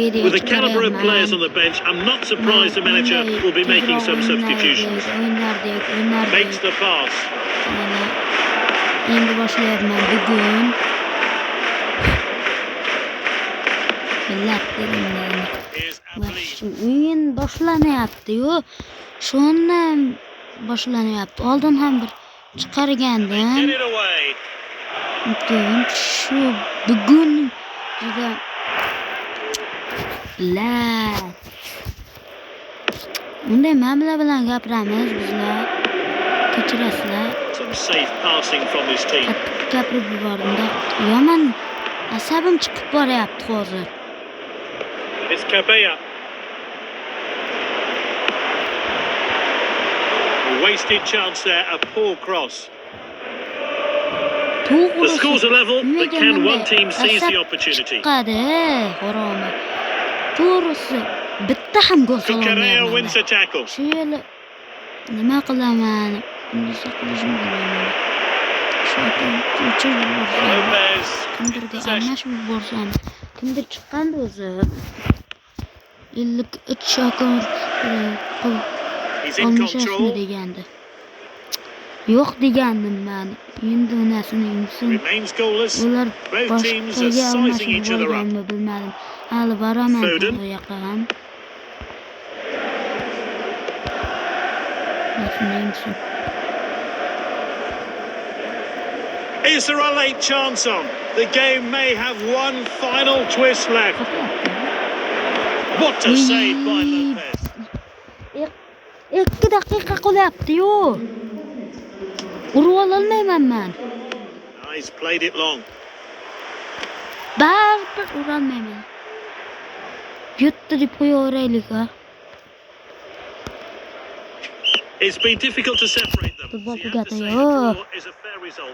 videoga With the caliber of players on chiqaryapman. the bench, I'm not surprised the manager will be making some substitutions. O'yinlardek. Makes the pass. Mana endi boshlayapman bugun. Millat dedim. Here's Abley. O'yin boshlanyapti-yu. Shuni boshlanyapti. Oldin ham bir chiqargandim. Get it away. Shu bugun juda unday mamla bilan gapiramiz bizlar. Kechirasizlar. Some safe passing from his team. Gapirib yubordim-da. Yomon asabim chiqib boryapti hozir. It's Cabella. A wasted chance there, a poor cross. The scores are level, but can one team seize the opportunity? Chiqadi, xoroma. To'g'risi, bitta ham gol Cucurella wins sololmayman. the tackle. Shu yili nima qilaman? Bunisi qilishim kerak. Shu Lopez. kimdirga almashib borsam, kimdir chiqqandi o'zi. 53 shakar He's in control. degandi. Yo'q degandim men. Endi unasini yumsin. Remains goalless. Ular Both teams are boshqaga sizing each other up. almashib bilmadim. Hali boraman Foden. bu yoqqa ham. Yumsin. Is there a late chance on? The game may have one final twist left. What a save by Lopez. 2 daqiqa qolyapti-yu. Urib olmayman men. He's played it long. Baribir urolmayman. Yutdi deb qo'yaveraylik ha. It's been difficult to separate them. Futbol You have to say tugadi-yu. the draw is a fair result.